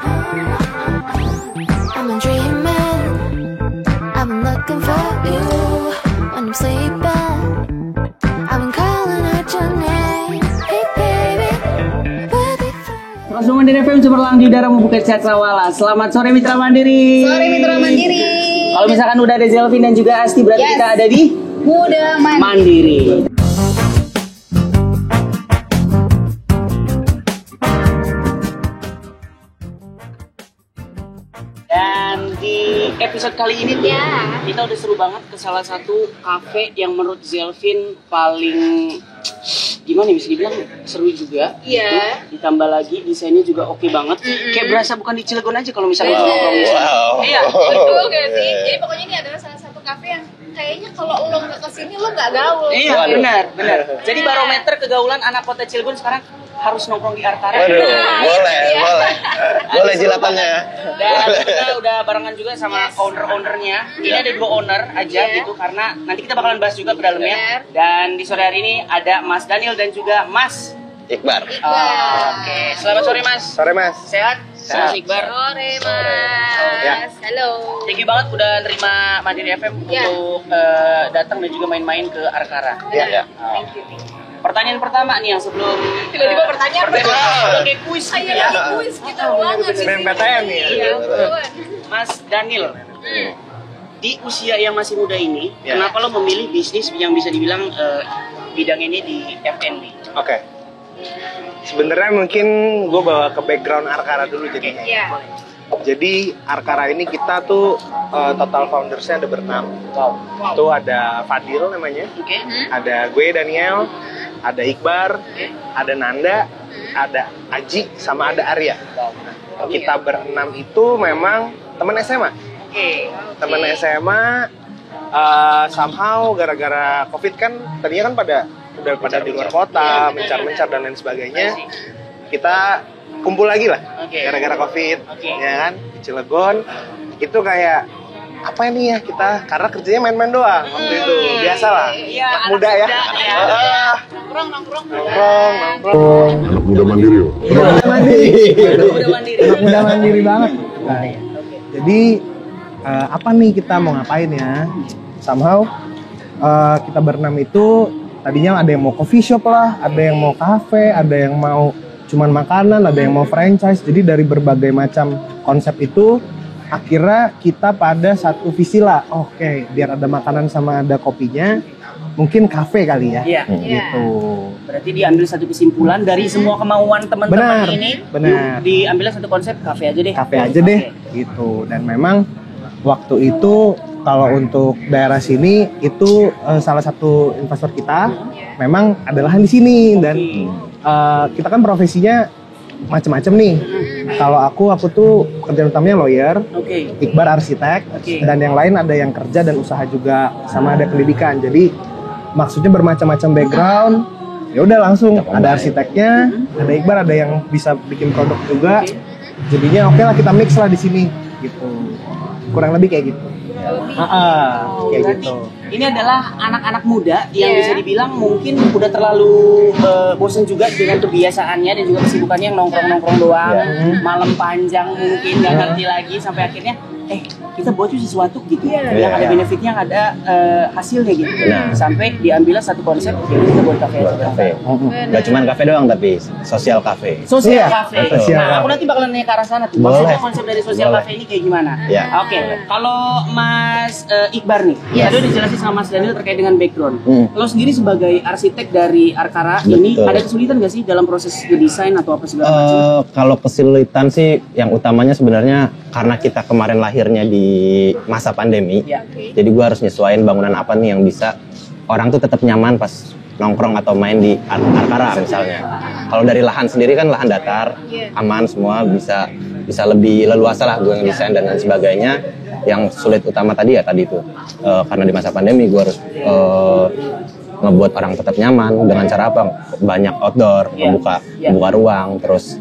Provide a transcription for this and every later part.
I've been dreaming, I've been looking for you when I'm sleeping. I've been calling out your name, hey baby, we'll be fine. Langsung Mandiri FM cemerlang di udara membuka cakrawala. Selamat sore Mitra Mandiri. Sore Mitra Mandiri. Kalau misalkan udah ada Zelvin dan juga Asti, berarti Yes. kita ada di Muda Mandiri. Dan di episode kali ini tuh kita udah seru banget ke salah satu cafe yang menurut Zelvin paling gimana ya, bisa dibilang seru juga. Iya. Gitu. Ditambah lagi desainnya juga oke banget. Kayak berasa bukan di Cilegon aja kalau misalnya nongkrong di sana. Iya. Betul gak sih? Jadi pokoknya ini adalah salah satu kafe yang kayaknya kalau lo nggak kesini lo nggak gaul. Iya, benar. Jadi barometer kegaulan anak kota Cilegon sekarang harus nongkrong di Arkara. Waduh, boleh. Boleh jilatannya. Dan kita udah barengan juga sama owner-ownernya. Ini ada 2 owner aja gitu, karena nanti kita bakalan bahas juga ke dalamnya. Dan di sore hari ini ada Mas Daniel dan juga Mas Iqbar. Oke, selamat sore Mas. Sore Mas. Sehat? Mas Iqbar. Sore Mas. Ya. Halo. Thank you banget udah nerima Mandiri FM untuk datang dan juga main-main ke Arkara. Iya. Thank you. Pertanyaan pertama nih yang sebelum Tiba-tiba pertanyaan kayak kuis gitu ya. Kayak kuis kita ulangan sih. Main PTN nih ya. Iya, betul. Mas Daniel, di usia yang masih muda ini, Ya. kenapa lo memilih bisnis yang bisa dibilang bidang ini di F&B? Oke. Sebenarnya mungkin gue bawa ke background Arkara dulu jadinya. Iya. Jadi Arkara ini kita tuh total foundersnya ada berenam. Wow. Tuh ada Fadil namanya, Oke. ada gue Daniel, ada Iqbar, ada Nanda, ada Aji, sama ada Arya. Kita berenam itu memang teman SMA. Oke. Teman SMA somehow gara-gara Covid kan tadinya kan udah pada di luar kota, mencar-mencar dan lain sebagainya. Kita kumpul lagi lah. Oke. Gara-gara Covid, Oke. ya kan? Di Cilegon itu kayak apa ini ya kita, karena kerjanya main-main doang waktu itu. Biasalah. Iya, Anak anak muda ya. muda, ya. Nongkrong. Nongkrong. Anak muda mandiri loh. Udah mandiri. Anak muda mandiri banget. Nah, jadi apa nih kita mau ngapain ya? Somehow kita berenam itu tadinya ada yang mau coffee shop lah, ada yang mau cafe, ada yang mau cuman makanan, ada yang mau franchise. Jadi dari berbagai macam konsep itu akhirnya kita pada satu visi lah. Oke, biar ada makanan sama ada kopinya, mungkin cafe kali ya. Iya. Gitu. Berarti diambil satu kesimpulan dari semua kemauan teman-teman Benar, ini. benar. Diambilnya satu konsep kafe aja deh. Cafe aja deh gitu. Dan memang waktu itu kalau untuk daerah sini itu salah satu investor kita memang ada lahan di sini. Dan kita kan profesinya macam-macam nih. Kalau aku tuh pekerjaan utamanya lawyer, Oke. Iqbar arsitek, Oke. dan yang lain ada yang kerja dan usaha juga, sama ada pendidikan. Jadi maksudnya bermacam-macam background. Ya udah langsung ada arsiteknya, ada Iqbar, ada yang bisa bikin produk juga. Jadinya oke lah kita mix lah di sini gitu. Kurang lebih kayak gitu. Kayak Berarti gitu. ini adalah anak-anak muda yang bisa dibilang mungkin udah terlalu bosan juga dengan kebiasaannya dan juga kesibukannya yang nongkrong-nongkrong doang, malam panjang mungkin nggak ngerti lagi sampai akhirnya kita buat sesuatu gitu yang ada benefitnya, ada hasilnya gitu. Sampai diambilnya satu konsep, jadi kita buat kafe aja. Gak cuma kafe doang tapi sosial kafe. Sosial Iya, cafe. sosial Nah, aku cafe. nanti bakalan nanya ke arah sana tuh. Boleh. Maksudnya konsep dari sosial Boleh. cafe ini kayak gimana? Ya. Oke. Kalau Mas Iqbar nih, tadi udah dijelasin sama Mas Daniel terkait dengan background. Lo sendiri sebagai arsitek dari Arkara ini Betul. ada kesulitan gak sih dalam proses desain atau apa segala macam? Kalau kesulitan sih yang utamanya sebenarnya karena kita kemarin lahirnya di masa pandemi. Ya. Jadi gue harus nyesuaiin bangunan apa nih yang bisa orang tuh tetap nyaman pas nongkrong atau main di Arkara misalnya. Kalau dari lahan sendiri kan lahan datar, aman semua, bisa lebih leluasa lah gue ngedesain dan lain sebagainya. Yang sulit utama tadi ya tadi itu karena di masa pandemi gue harus ngebuat orang tetap nyaman dengan cara apa? Banyak outdoor, membuka ruang, terus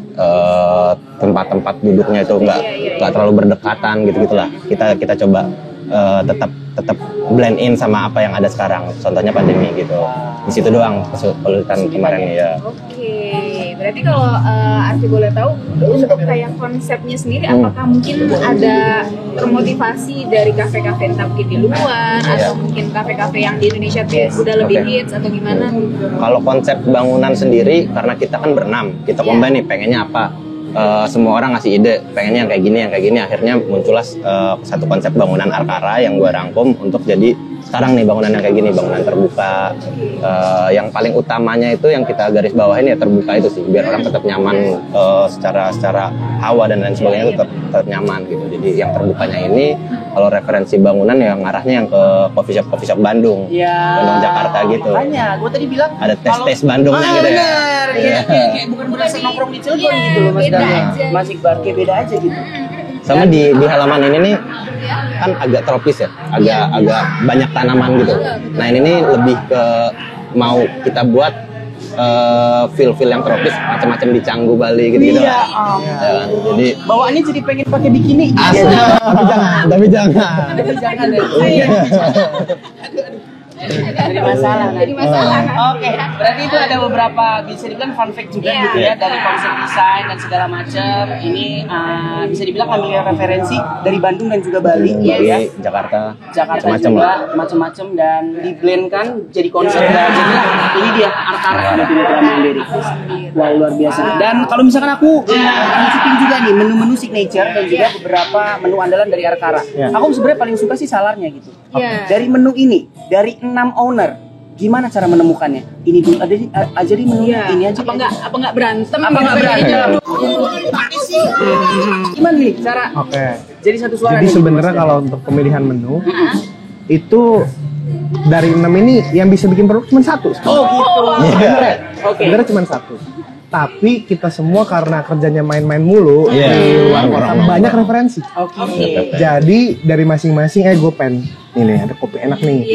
tempat-tempat duduknya itu nggak terlalu berdekatan gitu-gitulah. Kita coba tetap blend in sama apa yang ada sekarang. Contohnya pandemi gitu. Di situ doang kesulitan kemarin ya. Oke, Berarti kalau Arti boleh tahu untuk kayak konsepnya sendiri, apakah mungkin ada termotivasi dari kafe-kafe entah mungkin di luar atau mungkin kafe-kafe yang di Indonesia tuh udah lebih hits atau gimana? Kalau konsep bangunan sendiri, karena kita kan berenam, kita combine nih pengennya apa. Semua orang ngasih ide, pengennya yang kayak gini. Akhirnya muncullah satu konsep bangunan Arkara yang gue rangkum untuk jadi sekarang nih bangunan yang kayak gini, bangunan terbuka. Yang paling utamanya itu yang kita garis bawahin ya terbuka itu sih, biar orang tetap nyaman secara hawa dan lain sebagainya itu tetap nyaman gitu. Jadi yang terbukanya ini kalau referensi bangunan yang arahnya yang ke coffee shop Bandung, Bandung Jakarta gitu. Makanya, gue tadi bilang ada tes Bandungnya gitu ya. Bener, kayak bukan berasa nongkrong di Cilegon gitu loh Mas Dani. Masih bar kayak beda aja gitu. Sama di halaman ini nih kan agak tropis ya, agak banyak tanaman gitu. Nah ini nih lebih ke mau kita buat feel yang tropis, macam-macam di Canggu Bali gitu. Iya. Ya, jadi bawaannya jadi pengen pakai bikini. asli, tapi jangan. Jadi masalah. Oke, berarti itu ada beberapa bisa dibilang fun fact juga gitu ya dari konsep desain dan segala macam. Ini bisa dibilang ngambil referensi dari Bandung dan juga Bali, Bali, Jakarta macam-macam dan di blend kan jadi konsep dan jadilah ini dia Arkara dari Mitra Mandiri. Wah luar biasa. Dan kalau misalkan aku ngicipin juga nih menu-menu signature dan juga beberapa menu andalan dari Arkara. Aku sebenarnya paling suka sih salarnya gitu. Dari menu ini, dari 6 owner, gimana cara menemukannya? Ini dulu aja di menu ini aja. Apa nggak berantem? Gimana nih cara? Jadi satu suara. Jadi sebenarnya kalau untuk pemilihan menu itu dari 6 ini yang bisa bikin produk cuma satu. Oh gitu. Sebenarnya cuma satu. Tapi kita semua karena kerjanya main-main mulu di luar kota banyak referensi. Jadi dari masing-masing gue pengen nih ada kopi enak nih.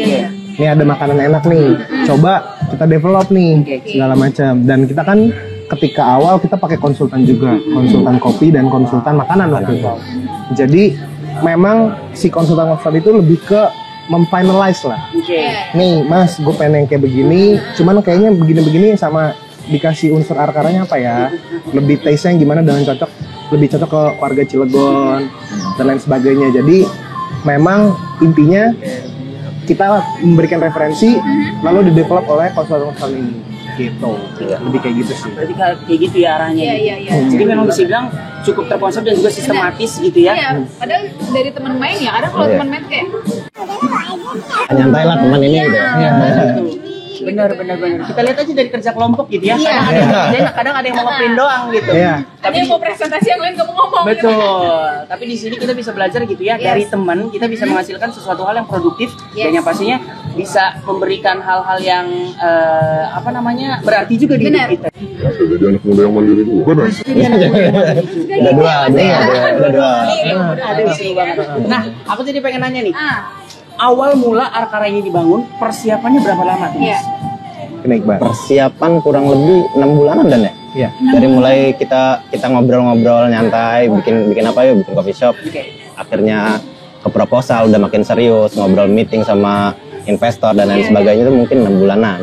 Ini ada makanan enak nih. Coba kita develop nih segala macam. Dan kita kan ketika awal kita pakai konsultan juga, konsultan kopi dan konsultan makanan waktu itu. Jadi memang si konsultan itu lebih ke memfinalize lah. Nih Mas, gue pengen yang kayak begini. Cuman kayaknya begini-begini sama dikasih unsur Arkaranya apa ya, lebih taste-nya yang gimana dengan lebih cocok ke warga Cilegon dan lain sebagainya. Jadi memang intinya kita memberikan referensi lalu didevelop oleh konsultan ini gitu. Lebih kayak gitu sih. Berarti kayak gitu ya arahnya. Jadi memang bisa bilang cukup terkonsep dan juga sistematis gitu ya. Padahal dari teman main ya, kadang kalau teman main kayak nyantai lah teman ini gitu. Benar. Kita lihat aja dari kerja kelompok gitu ya. Kadang ada yang mau ngeprint doang gitu. Tapi yang mau presentasi yang lain kamu ngomong. Betul. Tapi di sini kita bisa belajar gitu ya dari teman, kita bisa menghasilkan sesuatu hal yang produktif dan yang pastinya bisa memberikan hal-hal yang berarti juga di hidup kita. Jadi anak muda yang mandiri juga kan? Ada dua. Ada seru banget. Nah, aku jadi pengen nanya nih. Awal mula Arkara ini dibangun, persiapannya berapa lama tuh? Persiapan kurang lebih 6 bulanan dan ya. Dari mulai kita ngobrol-ngobrol nyantai, bikin apa ya, bikin coffee shop. Akhirnya ke proposal udah makin serius, ngobrol meeting sama investor dan lain sebagainya itu mungkin 6 bulanan.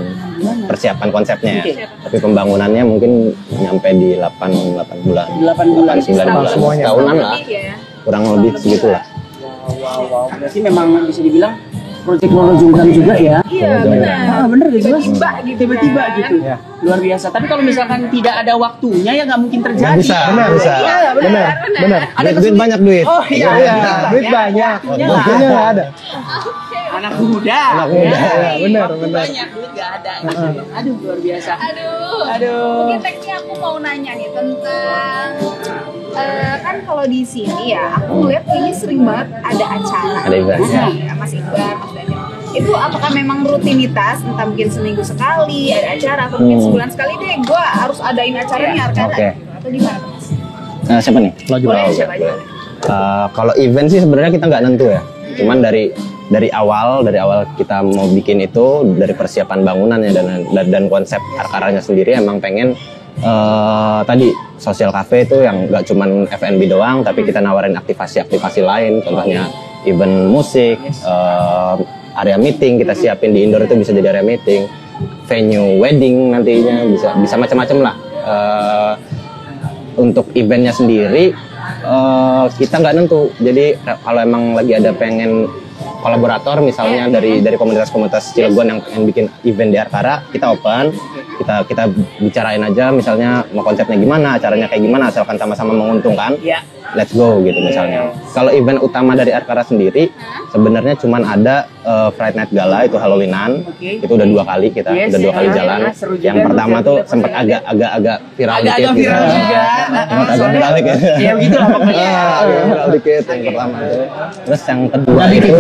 Persiapan konsepnya ya. Tapi pembangunannya mungkin nyampe di 8 bulan. 9 bulan. Semuanya. Tahunan lah. Kurang lebih segitulah. Wow. Berarti memang bisa dibilang proyek Lorojungkan juga ya. Iya benar. Bener gak jelas? Tiba-tiba gitu. Luar biasa. Tapi kalau misalkan tidak ada waktunya ya nggak mungkin terjadi. Bisa. Benar. Ada Duit banyak duit. Oh iya. Duit banyak. Waktunya nggak ada. Anak muda. Benar. Banyak duit nggak ada. Aduh luar biasa. Aduh. Mungkin tekniknya aku mau nanya nih tentang kan kalau di sini ya aku ngeliat kayaknya sering banget ada acara. Ada event. Mas Iqbal, Mas Daniel. Itu apakah memang rutinitas, entah mungkin seminggu sekali ada acara atau mungkin sebulan sekali deh gue harus adain acaranya Arkara atau gimana Mas? Siapa nih? Boleh siapa aja. Kalau event sih sebenarnya kita nggak nentu ya. Cuman dari awal kita mau bikin itu, dari persiapan bangunannya dan konsep Arkaranya sendiri emang pengen tadi sosial cafe itu yang nggak cuman F&B doang, tapi kita nawarin aktivasi lain, contohnya event musik, area meeting kita siapin di indoor itu bisa jadi area meeting, venue wedding nantinya bisa macam-macam lah. Untuk eventnya sendiri kita nggak nentu. Jadi kalau emang lagi ada pengen kolaborator misalnya dari komunitas-komunitas Cilegon yang bikin event di Arkara, kita open, kita bicarain aja misalnya mau konsepnya gimana, acaranya kayak gimana, asalkan sama-sama menguntungkan. Let's go gitu misalnya. Kalau event utama dari Arkara sendiri sebenarnya cuman ada Friday Night Gala itu Halloweenan. Itu udah 2 kali kita udah 2 kali jalan. Yang pertama tuh sempat agak viral dikit. Agak viral dikit. Ya begitu lah pokoknya. Viral dikit yang pertama itu. Terus yang kedua itu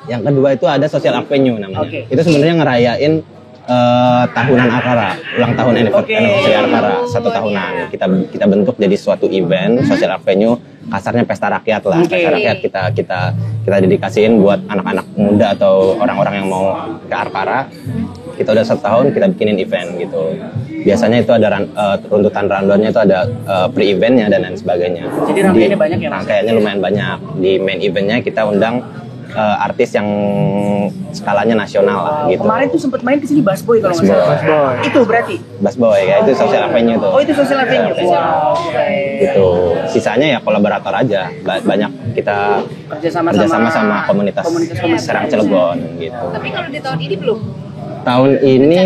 yang kedua itu ada Social Avenue namanya. Itu sebenarnya ngerayain tahunan Arkara, ulang tahun anniversary Arkara 1 tahunan. Kita bentuk jadi suatu event Social Avenue, kasarnya pesta rakyat lah. Pesta rakyat kita dedikasiin buat anak-anak muda atau orang-orang yang mau ke Arkara. Kita udah 1 tahun kita bikinin event gitu. Biasanya itu ada runtutan rundownnya itu ada pre-eventnya dan lain sebagainya. Jadi rangkaiannya banyak ya Mas? Rangkaiannya lumayan banyak. Di main eventnya kita undang artis yang skalanya nasional lah gitu. Kemarin tuh sempat main kesini Bass Boy kalau nggak salah. Itu berarti? Bass Boy ya, itu Social Avenue tuh. Oh itu Social Avenue. Wow. Gitu. Sisanya ya kolaborator aja. Banyak kita kerjasama sama komunitas Serang Cilegon gitu. Tapi kalau di tahun ini belum? Tahun ini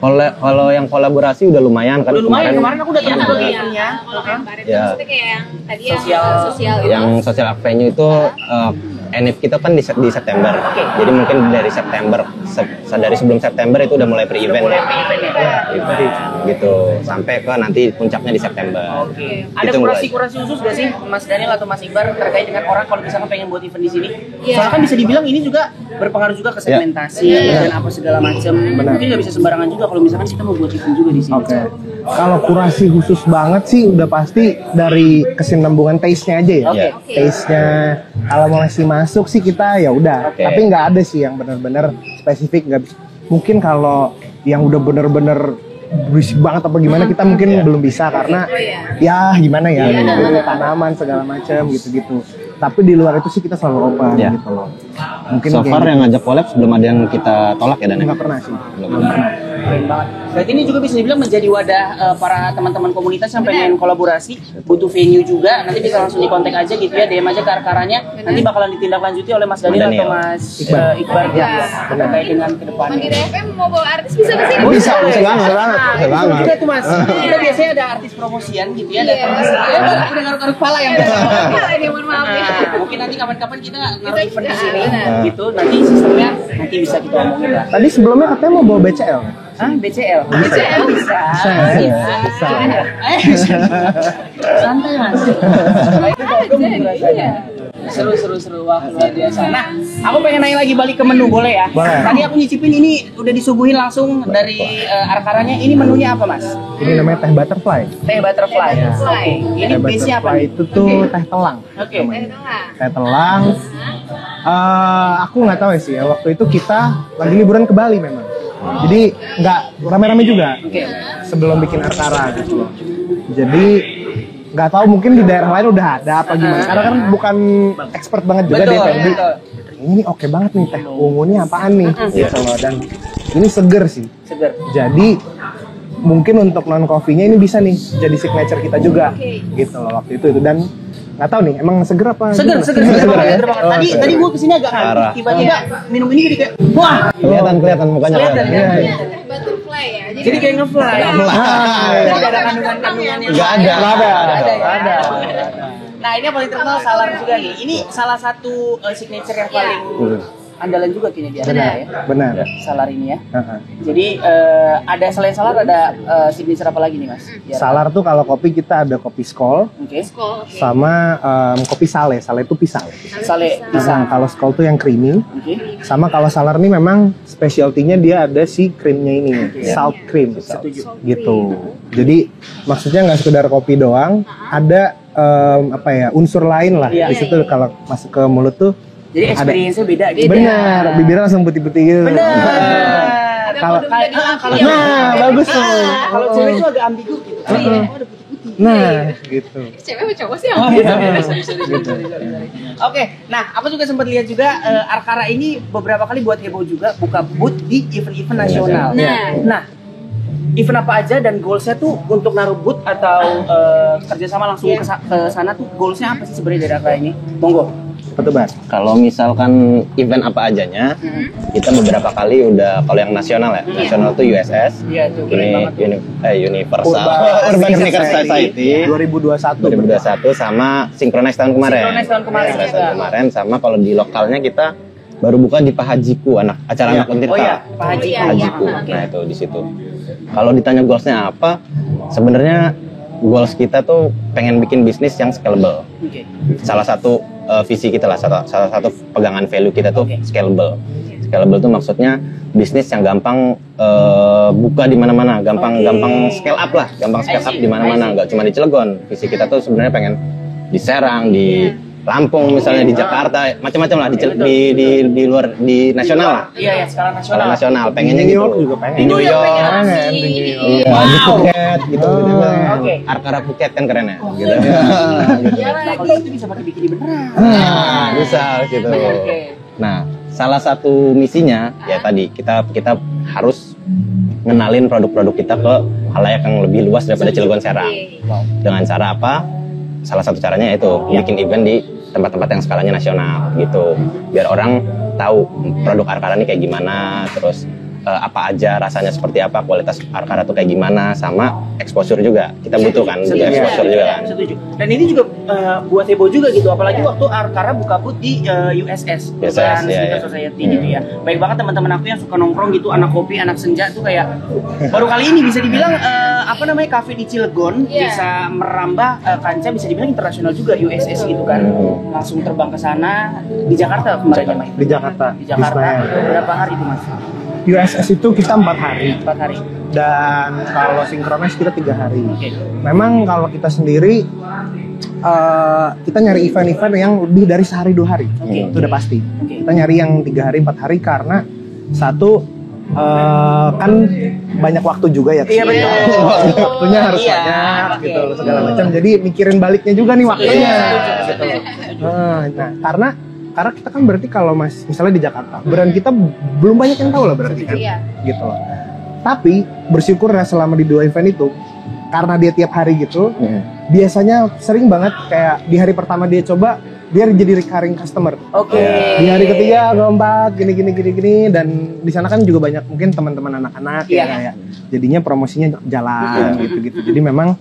kalau yang kolaborasi udah lumayan kan. Udah lumayan, kemarin aku udah ketemu eventnya. Kemarin itu maksudnya kayak yang tadi sosial itu. Yang Social Avenue itu NF kita kan di September. Jadi mungkin dari September dari sebelum September itu udah mulai pre-event gitu sampai ke nanti puncaknya di September. Ada kurasi khusus gak sih Mas Daniel atau Mas Iqbar terkait dengan orang kalau misalkan pengen buat event di sini? Soalnya kan bisa dibilang ini juga berpengaruh juga ke segmentasi dan apa segala macam. Mungkin nggak bisa sembarangan juga kalau misalkan kita mau buat event juga di sini. Kalau kurasi khusus banget sih udah pasti dari kesinambungan taste-nya aja ya. Taste-nya kalau masih masuk sih kita ya udah. Tapi nggak ada sih yang benar-benar spesifik. Mungkin kalau yang udah benar-benar berisik banget apa gimana kita mungkin belum bisa karena ya gimana ya tanaman segala macam gitu-gitu. Tapi di luar itu sih kita selalu open gitu loh. Mungkin so far yang ngajak collab belum ada yang kita tolak ya Dan? Nggak pernah sih. Keren banget. Berarti ini juga bisa dibilang menjadi wadah para teman-teman komunitas yang pengen kolaborasi, butuh venue juga. Nanti bisa langsung dikontak aja gitu ya, DM aja ke Arkaranya. Nanti bakalan ditindaklanjuti oleh Mas Daniel atau Mas Iqbar ya. Terkait dengan kedepannya. Manggil FM mau bawa artis bisa ke sini? Bisa banget. Juga tuh Mas. Kita biasanya ada artis promosian gitu ya, datang ke sini. Udah ngaruh-ngaruh kepala yang Ini mohon maaf ya. mungkin nanti kapan-kapan kita naruh event di sini gitu. Nanti sistemnya nanti bisa kita omongin lah. Tadi sebelumnya katanya mau bawa BCL. BCL bisa. Santai Mas. Seru. Wah, luar biasa. Nah, aku pengen nanya lagi balik ke menu, boleh ya? Boleh. Tadi aku nyicipin ini udah disuguhin langsung dari Arkaranya. Ini menunya apa, Mas? Ini namanya teh butterfly. Teh butterfly. Ini base-nya apa nih? Itu tuh teh telang. Teh telang. Aku nggak tahu ya sih ya. Waktu itu kita lagi liburan ke Bali memang. Jadi nggak rame-rame juga. Sebelum bikin Arkara gitu. Jadi nggak tahu mungkin di daerah lain udah ada apa gimana. Karena kan bukan expert banget juga di F&B. Ini oke banget nih teh ungu ini apaan nih gitu loh. Dan ini seger sih. Jadi mungkin untuk non coffee-nya ini bisa nih jadi signature kita juga gitu loh waktu itu dan nggak tahu nih emang seger apa? Seger ya? Tadi gua kesini agak ngantuk, tiba-tiba minum ini jadi kayak wah kelihatan mukanya. Butterfly ya. Jadi kayak ngefly. Tidak ada kandungan-kandungan yang ada. Nah ini yang paling terkenal salar juga nih. Ini salah satu signature yang paling andalan juga kayaknya di Arkara ya. Benar. Salar ini ya. Jadi ada selain salar ada signature apa lagi nih Mas? Salar tuh kalau kopi kita ada kopi skol, sama kopi sale. Sale itu pisang. Sale pisang. Kalau skol tuh yang creamy. Sama kalau salar nih memang specialty-nya dia ada si creamnya ini, salt cream. Gitu. Jadi maksudnya nggak sekedar kopi doang, ada unsur lain lah. Di situ kalau masuk ke mulut tuh. Jadi experience-nya beda gitu. Benar, bibirnya langsung putih-putih gitu. Benar. Kalau bagus tuh. Kalau cewek itu agak ambigu gitu. Ada putih-putih Society. Nah, gitu. Cewek apa cowok sih yang Oke, nah aku juga sempat lihat juga Arkara ini beberapa kali buat heboh juga buka booth di event-event nasional. Nah, event apa aja dan goalsnya tuh untuk naruh booth atau kerjasama langsung ke sana tuh goalsnya apa sih sebenarnya dari Arkara ini? Monggo. Betul banget. Kalau misalkan event apa ajanya, kita beberapa kali udah, kalau yang nasional ya, nasional tuh USS, Iya tuh, keren banget. Universal Urban Sneaker Society 2021 sama Synchronize tahun kemarin. Synchronize tahun kemarin Synchronize juga. tahun kemarin, sama kalau di lokalnya kita baru buka di Pahajiku, acara anak Untirta. Oh iya, Pahajiku. Pahajiku. Oke. Nah itu di situ. Kalau ditanya goalsnya apa, sebenarnya goals kita tuh pengen bikin bisnis yang scalable. Oke. Salah satu visi kita lah, salah satu pegangan value kita tuh scalable. Scalable tuh maksudnya bisnis yang gampang buka di mana-mana, gampang scale up lah, gampang scale up di mana-mana, nggak cuma di Cilegon. Visi kita tuh sebenarnya pengen di Serang, di Lampung misalnya, di Jakarta, macam-macam lah, di luar, di nasional lah. Iya, skala nasional. Skala nasional, pengennya New gitu. York juga pengen. Di New York, Iya, Wow. di Phuket gitu. Oke. Arkara Phuket kan keren ya, gitu. Nah, kalau itu bisa pakai bikini beneran. Nah, bisa gitu. Oke. Nah, salah satu misinya ya tadi kita harus ngenalin produk-produk kita ke halayak yang lebih luas daripada Cilegon Serang. Dengan cara apa? Salah satu caranya itu bikin event di tempat-tempat yang skalanya nasional gitu. Biar orang tahu produk Arkara ini kayak gimana, terus apa aja, rasanya seperti apa, kualitas Arkara tuh kayak gimana, sama exposure juga. Kita butuh kan juga exposure juga kan. Setuju. Dan ini juga buat heboh juga gitu, apalagi waktu Arkara buka booth di USS, Urban Sneaker Society gitu ya. Baik banget teman-teman aku yang suka nongkrong gitu, anak kopi, anak senja tuh kayak baru kali ini bisa dibilang kafe di Cilegon bisa merambah kancah, bisa dibilang internasional juga USS gitu kan. Langsung terbang ke sana di Jakarta kemarin ya, Mas? Di Jakarta. Di Jakarta. Berapa hari itu, Mas? USS itu kita 4 hari. 4 hari. Dan kalau Synchronize kita 3 hari. Oke. Memang kalau kita sendiri kita nyari event-event yang lebih dari sehari 2 hari. Itu udah pasti. Kita nyari yang 3 hari 4 hari karena satu kan banyak waktu juga ya. Iya, betul. Waktunya harus banyak gitu segala macam. Jadi mikirin baliknya juga nih waktunya. Gitu. Nah, karena kita kan berarti kalau misalnya di Jakarta, brand kita belum banyak yang tahu lah berarti kan. Gitu loh. Tapi bersyukur ya selama di 2 event itu, karena dia tiap hari gitu, biasanya sering banget kayak di hari pertama dia coba, dia jadi recurring customer. Oke. Di hari ketiga, keempat, gini, dan di sana kan juga banyak mungkin teman-teman anak-anak ya kayak. Jadinya promosinya jalan gitu-gitu. Jadi memang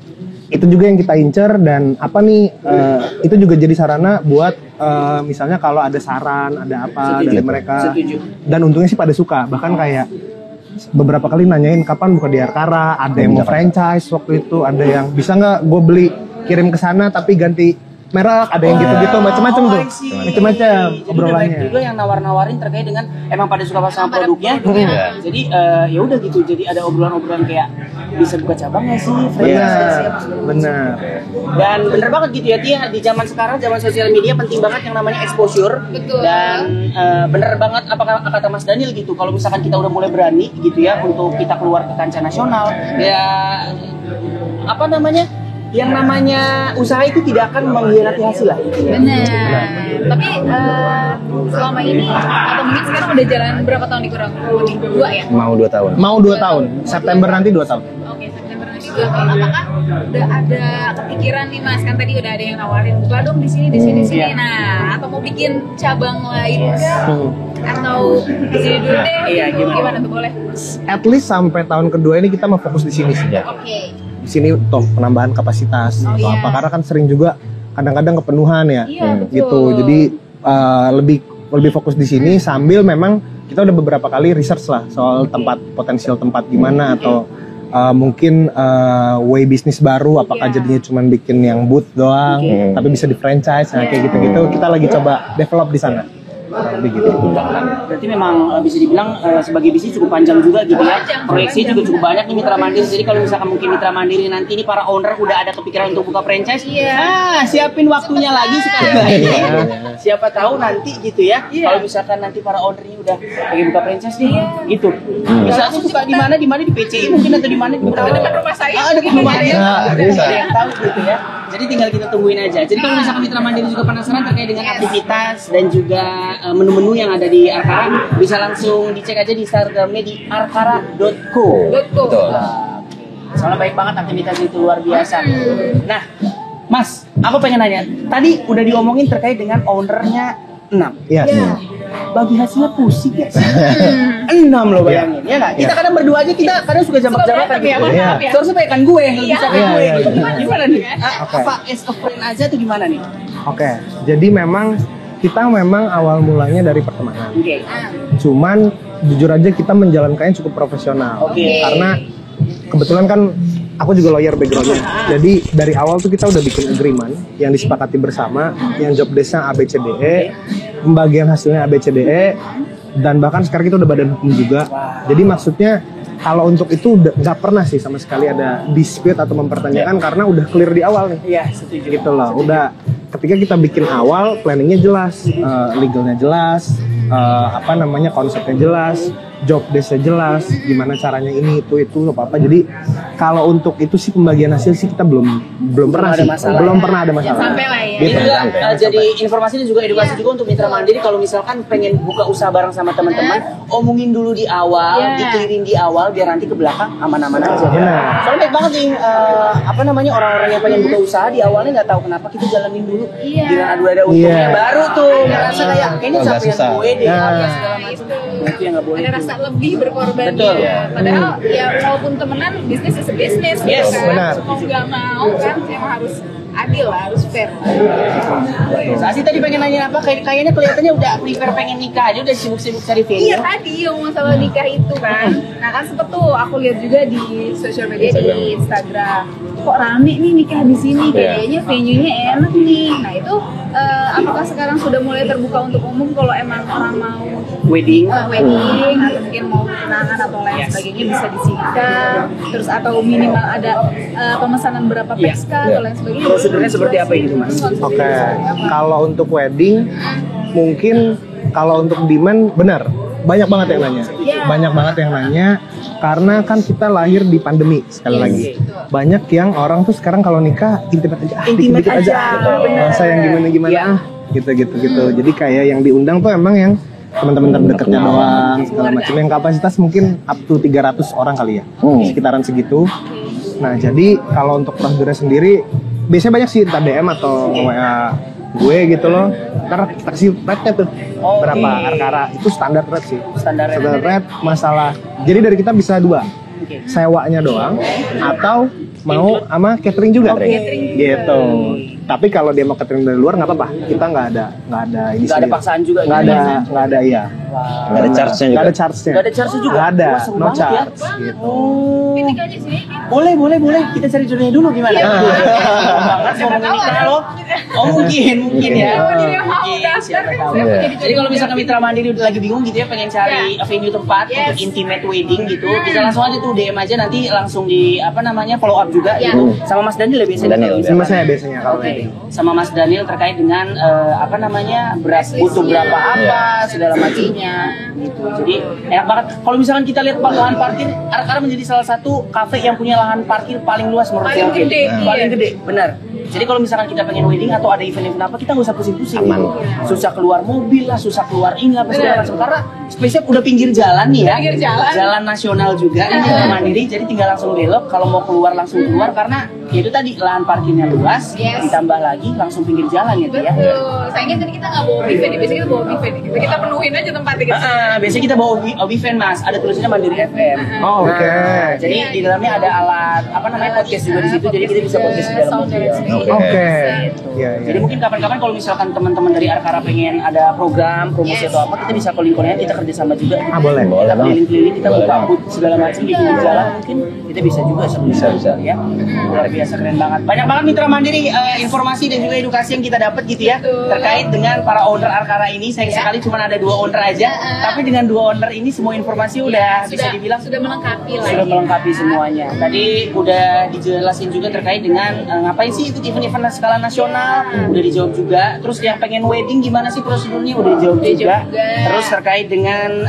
itu juga yang kita incer, dan apa nih itu juga jadi sarana buat misalnya kalau ada saran, ada apa dari mereka. Dan untungnya sih pada suka, bahkan kayak beberapa kali nanyain kapan buka di Arkara, ada yang mau franchise waktu itu, ada yang bisa nggak gue beli kirim ke sana tapi ganti merek, ada yang gitu-gitu, macam-macam tuh, macam-macam obrolannya. Juga yang nawar-nawarin terkait dengan emang pada suka sama produknya, jadi ya udah gitu, jadi ada obrolan-obrolan kayak bisa buka cabang nggak sih, Benar. Dan bener banget gitu ya Tia, di zaman sekarang, zaman sosial media penting banget yang namanya exposure. Dan bener banget apa kata Mas Daniel gitu, kalau misalkan kita udah mulai berani gitu ya untuk kita keluar ke kancah nasional, ya apa namanya, yang namanya usaha itu tidak akan mengkhianati hasil lah. Benar. Tapi selama ini atau mungkin sekarang udah jalan berapa tahun nih kurang lebih? 2 ya? Mau 2 tahun. Mau 2 tahun. September nanti 2 tahun. Oke, September nanti 2 tahun. Apakah udah ada kepikiran nih Mas? Kan tadi udah ada yang nawarin buka dong di sini. Nah, atau mau bikin cabang lain enggak? Atau di sini dulu deh? Iya, gimana tuh, boleh? At least sampai tahun kedua ini kita mau fokus di sini sih. Oke. Di sini toh penambahan kapasitas atau apa, karena kan sering juga kadang-kadang kepenuhan ya. Gitu. Jadi lebih fokus di sini, sambil memang kita udah beberapa kali research lah soal potensial tempat gimana, atau mungkin way bisnis baru, apakah jadinya cuma bikin yang booth doang tapi bisa di franchise, kayak gitu-gitu kita lagi coba develop di sana. kurang lebih gitu. Berarti memang bisa dibilang sebagai bisnis cukup panjang juga gitu ya. Proyeksi juga cukup banyak nih Mitra Mandiri. Jadi kalau misalkan mungkin Mitra Mandiri nanti ini para owner udah ada kepikiran untuk buka franchise, siapin waktunya lagi sekali lagi. Siapa tahu nanti gitu ya. Kalau misalkan nanti para owner ini udah pengen buka franchise nih, gitu. Bisa tuh buka di mana di PCI mungkin atau di mana di dekat rumah saya. Dekat rumah saya. Bisa. Ada yang tahu gitu ya. Jadi tinggal kita tungguin aja. Jadi kalau misalkan Mitra Mandiri juga penasaran terkait dengan aktivitas dan juga menu-menu yang ada di Arkara, bisa langsung dicek aja di Instagramnya di arkara.co. Betul. Soalnya baik banget aktivitas itu, luar biasa. Nah, Mas, aku pengen nanya. Tadi udah diomongin terkait dengan ownernya 6. Iya. Bagi hasilnya pusing ya sih? 6 loh bayangin, ya nggak? Kita kadang berdua aja, kita kadang suka jambak-jambakan gitu. Iya. Seharusnya kayak kan gue, lebih bisa kayak gue. Iya. Gimana nih? Oke. Apa as a friend aja tuh gimana nih? Oke, jadi memang kita awal mulanya dari pertemanan. Oke. Cuman jujur aja kita menjalankannya cukup profesional. Oke. Karena kebetulan kan aku juga lawyer backgroundnya. Jadi dari awal tuh kita udah bikin agreement yang disepakati bersama, yang job desk-nya ABCDE, pembagian hasilnya ABCDE, dan bahkan sekarang kita udah badan hukum juga. Jadi maksudnya kalau untuk itu nggak pernah sih sama sekali ada dispute atau mempertanyakan karena udah clear di awal nih. Iya, setuju. Gitu loh. Udah ketika kita bikin awal, planningnya jelas, legalnya jelas, konsepnya jelas, job desk-nya jelas, gimana caranya ini itu apa. Jadi kalau untuk itu sih pembagian hasil sih kita belum pernah ada sih. masalah. Belum pernah ada masalah. Sampai lah ya. Ini Gitu. juga jadi informasi dan juga edukasi juga untuk Mitra Mandiri kalau misalkan pengen buka usaha bareng sama teman-teman, omongin dulu di awal, dikelirin di awal biar nanti ke belakang aman-aman aja. Benar. Soalnya baik banget nih orang-orang yang pengen buka usaha di awalnya nggak tahu kenapa kita jalanin dulu. Bila ada untungnya baru tuh ngerasa kayak kayaknya Agak capek susah. gue deh Nah. segala macam. Itu yang nggak boleh. Ada rasa lebih berkorbannya. Betul. Padahal ya walaupun temenan, bisnis is a business Yes, gitu kan. benar. Mau nggak mau kan emang harus adil lah, harus fair. Sasi tadi pengen nanya apa? Kayaknya kelihatannya udah prepare pengen nikah aja, udah sibuk-sibuk cari venue. Iya tadi yang masalah nikah itu kan. Nah kan sempet tuh aku lihat juga di sosial media di Instagram. Kok rame nih nikah di sini? Kayaknya venue-nya enak nih. Nah itu apakah sekarang sudah mulai terbuka untuk umum kalau emang orang mau Wedding. wedding atau mungkin mau tunangan atau lain sebagainya bisa disingkat, terus atau minimal ada pemesanan berapa PSK atau lain sebagainya. Prosedurnya seperti apa gitu, Mas? Oke, kalau untuk wedding mungkin kalau untuk demand benar banyak banget yang nanya, banyak banget yang nanya karena kan kita lahir di pandemi sekali lagi. Banyak yang orang tuh sekarang kalau nikah intimate aja, dikit-dikit aja, masa yang gimana gitu. Jadi kayak yang diundang tuh emang yang teman-teman terdekatnya doang segala macam, yang kapasitas mungkin up to 300 orang kali ya, sekitaran segitu. Nah jadi kalau untuk prosedurnya sendiri biasanya banyak sih, entah DM atau WA gue gitu loh, ntar kita kasih rate-nya tuh berapa Arkara, itu standar rate sih, standar rate masalah. Jadi dari kita bisa dua, sewanya doang atau mau sama catering juga, gitu. Tapi kalau dia mau catering dari luar nggak apa-apa, kita nggak ada ini, Nggak ada paksaan juga. nggak ada iya, Nggak ada charge-nya juga. nggak ada charge-nya, Nggak ada charge-nya juga. nggak ada, Wah, seru no banget ya. charge gitu. Nikahnya sini. Boleh. Kita cari jodohnya dulu gimana? Banget mau menikah loh. Oh mungkin ya. Siapa tahu. Jadi kalau misalkan Mitra Mandiri udah lagi bingung gitu ya, pengen cari venue tempat untuk intimate wedding gitu, bisa langsung aja tuh DM aja, nanti langsung di follow up juga gitu. Sama Mas Daniel ya biasanya. Sama saya biasanya kalau Oke, sama Mas Daniel terkait dengan butuh berapa apa segala macamnya gitu. Jadi enak banget. Kalau misalkan kita lihat lahan parkir, Arkara menjadi salah satu kafe yang punya lahan parkir paling luas menurut saya. Paling gede, benar. Jadi kalau misalkan kita pengen wedding atau ada event-event apa, kita nggak usah pusing-pusing. Susah keluar mobil lah, susah keluar ini apa segala macam. Karena spesial udah pinggir jalan nih ya. Jalan nasional juga ini Mitra Mandiri. Jadi tinggal langsung belok. Kalau mau keluar langsung keluar karena ya itu tadi lahan parkirnya luas, ditambah lagi langsung pinggir jalan ya dia. Sayangnya tadi kita nggak bawa bifen, biasanya kita bawa bifen. Kita penuhin aja tempatnya gitu. Biasanya kita bawa bifen Mas, ada tulisannya Mandiri FM. Oh, oke. Jadi di dalamnya ada alat podcast juga di situ, jadi kita bisa podcast di dalam mobil. Oke. Iya. Jadi mungkin kapan-kapan kalau misalkan teman-teman dari Arkara pengen ada program promosi atau apa, kita bisa calling-callingan, kita kerjasama juga. Boleh. Kita keliling-keliling, kita buka booth segala macam di pinggir jalan, mungkin kita bisa juga bisa ya. Luar biasa keren banget. Banyak banget Mitra Mandiri informasi informasi dan juga edukasi yang kita dapat gitu ya terkait dengan para owner Arkara ini. Sayang sekali cuma ada 2 owner aja, tapi dengan 2 owner ini semua informasi udah bisa dibilang sudah melengkapi lah. Sudah melengkapi semuanya. Tadi udah dijelasin juga terkait dengan ngapain sih itu event-event skala nasional, udah dijawab juga. Terus yang pengen wedding gimana sih prosedurnya, udah dijawab juga. Terus terkait dengan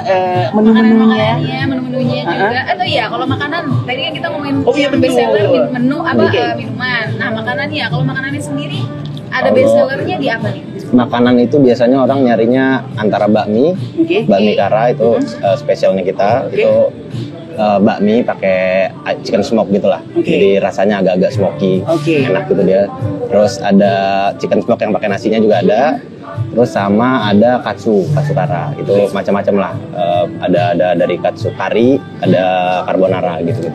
menu-menunya juga. Atau ya kalau makanan, tadi kan kita ngomongin betul. best seller menu apa minuman. Nah makanannya, kalau makanannya sendiri ada best sellernya di apa nih? Makanan itu biasanya orang nyarinya antara bakmi, bakmi Kara itu spesialnya kita itu bakmi pakai chicken smoke gitulah. Jadi rasanya agak-agak smoky, enak gitu dia. Terus ada chicken smoke yang pakai nasinya juga ada. Terus sama ada katsu Kara itu macam-macam lah. Ada dari katsu kari, ada carbonara gitu.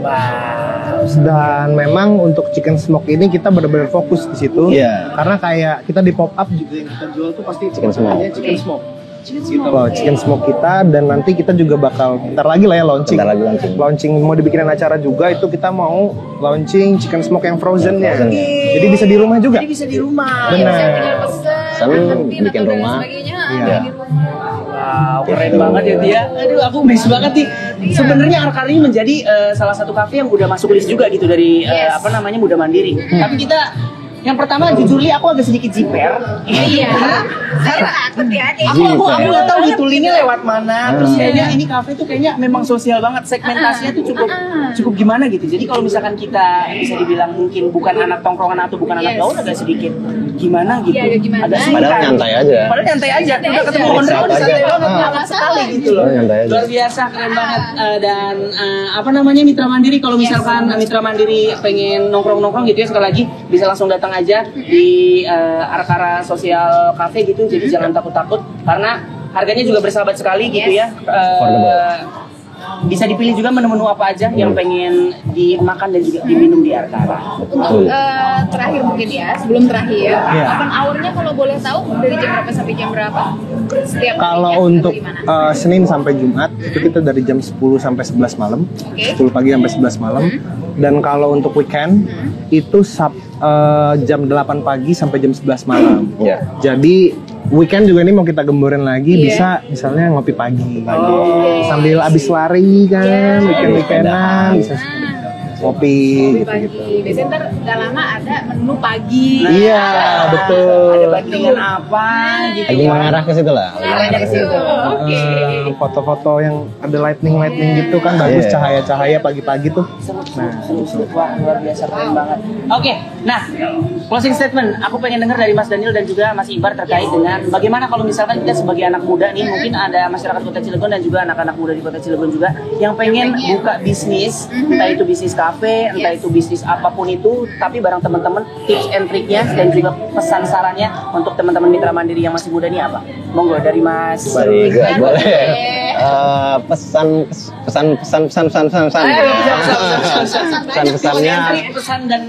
Dan memang untuk chicken smoke ini kita benar-benar fokus di situ. Karena kayak kita di pop up juga yang kita jual tuh pasti chicken smoke. Chicken smoke. Chicken smoke kita, dan nanti kita juga bakal bentar lagi lah ya launching mau dibikinin acara juga, itu kita mau launching chicken smoke yang frozennya. Jadi bisa di rumah juga. Jadi bisa di rumah. Benar. Bikin rumah. Wow, keren banget ya dia. Aduh, aku amazed banget nih. Sebenarnya Arkara ini menjadi salah satu kafe yang udah masuk list juga gitu dari Muda Mandiri. Tapi kita yang pertama jujur li aku agak sedikit jiper. Saya takut ya. Aku nggak tahu gitu linknya lewat mana. Terus kayaknya ini kafe tuh kayaknya memang sosial banget. Segmentasinya tuh cukup gimana gitu. Jadi kalau misalkan kita bisa dibilang mungkin bukan anak tongkrongan atau bukan anak gaul, agak sedikit gimana gitu. Agak padahal nyantai aja. Udah ketemu owner udah santai banget, nggak sekali gitu loh. Luar biasa, keren banget. Dan Mitra Mandiri, kalau misalkan Mitra Mandiri pengen nongkrong gitu ya, sekali lagi bisa langsung datang aja di Arkara Social Cafe gitu. Jadi jangan takut-takut karena harganya juga bersahabat sekali gitu ya. Bisa dipilih juga menu-menu apa aja yang pengen dimakan dan juga diminum di Arkara. Untuk terakhir mungkin ya, sebelum terakhir, open hour-nya kalau boleh tahu dari jam berapa sampai jam berapa? Setiap kalau untuk Senin sampai Jumat itu kita dari jam 10 sampai 11 malam, 10 pagi sampai 11 malam. Dan kalau untuk weekend itu jam 8 pagi sampai jam 11 malam. Jadi weekend juga ini mau kita gemborin lagi, bisa misalnya ngopi pagi, sambil abis lari kan, weekend-weekendan bisa ngopi gitu. Biasanya ntar gak lama ada menu pagi. Iya, betul. Ada bandingan apa gitu. Lagi mengarah ke situ lah. Arahnya ke situ. Oke. Foto-foto yang ada lightning gitu kan bagus, cahaya-cahaya pagi-pagi tuh. Seru. Wah, luar biasa, keren banget. Oke, nah closing statement. Aku pengen dengar dari Mas Daniel dan juga Mas Ibar terkait dengan bagaimana kalau misalkan kita sebagai anak muda nih, mungkin ada masyarakat Kota Cilegon dan juga anak-anak muda di Kota Cilegon juga yang pengen buka bisnis, entah itu bisnis kafe, entah itu bisnis apapun itu, tapi barang teman-teman tips and triknya dan juga pesan sarannya untuk teman-teman Mitra Mandiri yang masih muda nih apa? Monggo dari Mas. Boleh. Pesan-pesannya. Pesan dan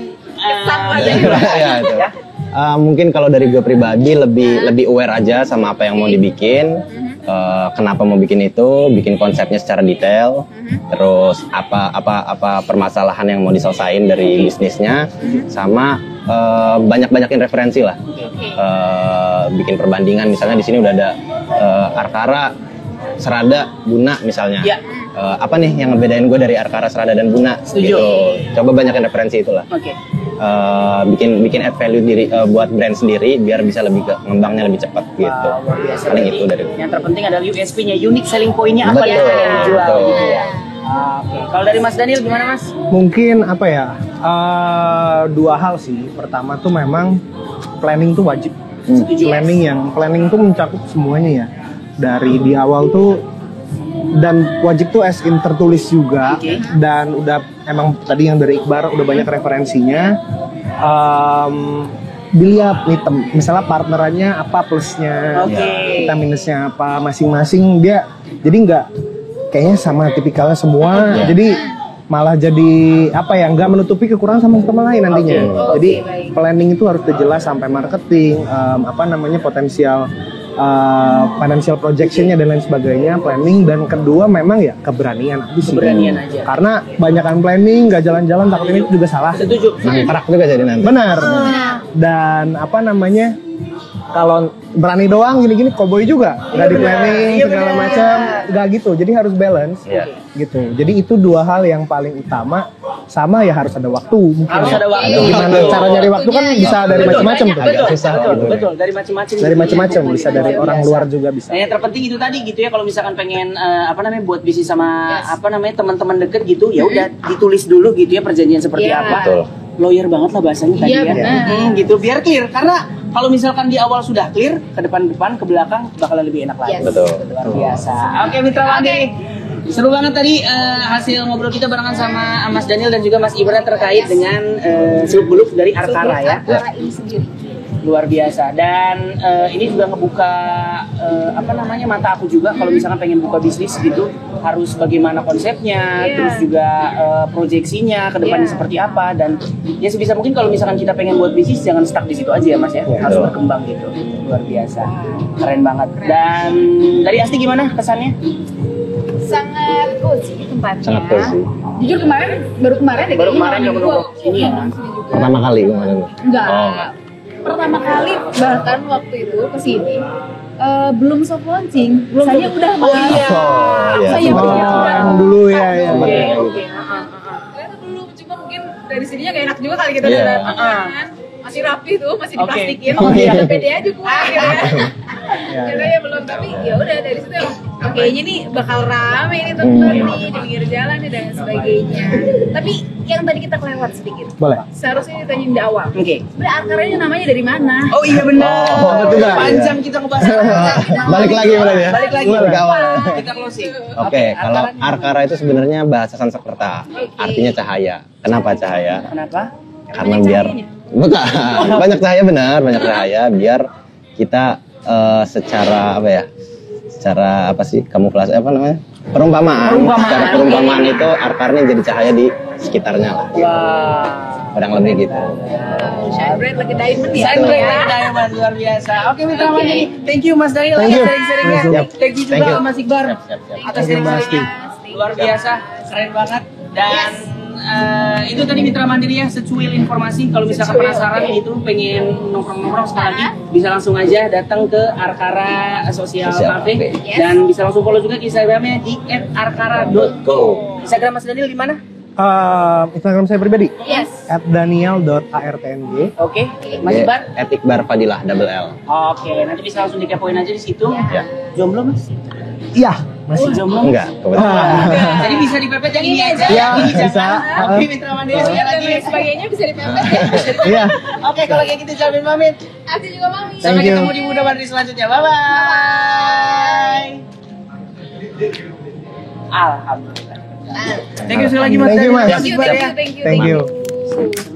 mungkin kalau dari gue pribadi lebih aware aja sama apa yang mau dibikin. Kenapa mau bikin itu, bikin konsepnya secara detail, terus apa permasalahan yang mau diselesain dari bisnisnya, sama banyakin referensi lah, bikin perbandingan. Misalnya di sini udah ada Arkara, Serada, Buna misalnya. Apa nih yang ngebedain gue dari Arkara, Serada dan Buna? Gitu. Coba banyakin referensi itulah. Bikin add value diri buat brand sendiri biar bisa lebih ngembangnya lebih cepat gitu. Paling itu dari yang terpenting adalah USP-nya, unique selling point-nya apa yang akan dijual gitu ya. Oke. Kalau dari Mas Daniel gimana Mas? Mungkin dua hal sih. Pertama tuh memang planning tuh wajib. Planning tuh mencakup semuanya ya. Dari di awal tuh, dan wajib tuh as in tertulis juga. Dan udah emang tadi yang dari Iqbar udah banyak referensinya. Dilihat nih misalnya partnerannya apa plusnya, kita minusnya apa masing-masing, dia jadi nggak kayaknya sama tipikalnya semua, jadi malah jadi nggak menutupi kekurangan sama lain nantinya. Jadi planning itu harus jelas sampai marketing, potensial financial projectionnya dan lain sebagainya, planning, dan kedua memang ya keberanian aja sih. Keberanian aja. Karena banyakan planning, nggak jalan-jalan, takut ini juga salah. Setuju. Mangkrak juga jadi nanti. Benar. Dan apa namanya? Kalau berani doang gini-gini cowboy juga, nggak di planning segala macam, nggak gitu. Jadi harus balance, gitu. Jadi itu dua hal yang paling utama. Sama ya harus ada waktu. Harus ada waktu. Gimana cara nyari waktu kan bisa dari macam-macam tuh. Betul, Susah. betul, dari macam-macam. Dari macam-macam, bisa dari orang luar juga bisa. Nah, yang terpenting itu tadi gitu ya, kalau misalkan pengen buat bisnis sama teman-teman deket gitu, ya udah ditulis dulu gitu ya perjanjian seperti apa. Betul. Lawyer banget lah bahasanya tadi Iya, ya. benar. Gitu biar clear, karena kalau misalkan di awal sudah clear, ke depan ke belakang bakalan lebih enak lagi. Betul. Luar biasa. Oke, Mitra Mandiri. Seru banget tadi hasil ngobrol kita barengan sama Mas Daniel dan juga Mas Ibra terkait dengan seluk-beluk dari Arkara ya. Arkara ini sendiri. Luar biasa. Dan ini juga ngebuka mata aku juga kalau misalkan pengen buka bisnis gitu, harus bagaimana konsepnya, terus juga proyeksinya ke depannya seperti apa, dan ya sebisa mungkin kalau misalkan kita pengen buat bisnis jangan stuck di situ aja ya Mas ya. Harus berkembang gitu. Luar biasa. Keren banget. Dan dari Asti gimana kesannya? Sangat cozy tempatnya. Sangat cozy. Jujur baru kemarin deh Baru kayaknya kemarin orang nongkrong gua sini ya. nongkrong sini juga. Pertama kali kemarin. Enggak. Oh, enggak. Pertama kali bahkan waktu itu kesini belum soft launching, saya udah iya. saya Oh, udah yang dulu ya. Oke. ternyata belum, cuma mungkin dari sininya gak enak juga kali kita Iya. datang kan. Masih rapi tuh, masih Oke. diplastikin. Oke. Ada pede aja gue gitu ya. Karena ya belum, tapi ya udah dari situ kayaknya nih bakal rame ini tempat nih di pinggir jalan nih dan sebagainya. Tapi yang tadi kita kelewat sedikit. Boleh. Seharusnya ditanyain di awal. Oke. Sebenarnya Arkara ini namanya dari mana? Oh iya benar. Oh, betul nggak? Panjang kita ngebahas. Balik lagi berarti ya. Balik lagi. Balik ke awal. Kita closing. Oke, kalau Arkara itu sebenarnya bahasa Sanskerta, artinya cahaya. Kenapa cahaya? Kenapa? Karena biar bukan banyak cahaya, benar, banyak cahaya biar kita secara apa ya? Secara apa sih? Kamuflase apa namanya? Perumpamaan. Secara perumpamaan itu Arkaranya jadi cahaya di sekitarnya lah. Wah. Kurang lebih gitu. Shine bright like a diamond ya. Shine bright like a diamond, luar biasa. Oke, Mitra Mandiri. Thank you Mas Daniel Thank you. sharing-sharingnya. Siap. Thank you Thank juga you. Mas Iqbar Siap, siap, siap. atas sharing-sharingnya. Luar biasa, keren banget. Dan itu tadi Mitra Mandiri ya, secuil informasi. Kalau misalkan penasaran itu pengen nongkrong-nongkrong sekali lagi, bisa langsung aja datang ke Arkara Social Cafe. Dan bisa langsung follow juga Instagramnya di @arkara.go. Instagram Mas Daniel di mana? Instagram saya pribadi Yes. @daniel.artng. Oke, Mas Iqbar. Iqbar Fadilah double L. Oke, nanti bisa langsung dikepoin aja di situ. Ya. Jomblo Mas? Iya, Masih jomblo? Enggak, kebetulan. Jadi bisa dipepet yang ini aja. Iya, Ini bisa. jangan. Oke, Mitra Mandiri sekali Dan lagi. lain sebagainya bisa dipepet ya. Iya. Oke, kalau kayak gitu Jamin pamit. Asli juga mami. Sampai Thank you. ketemu di Muda Mandiri selanjutnya. Bye bye. Alhamdulillah. Thank you sekali lagi Mas. Thank you, Mas. Daniel. Thank you. Thank you.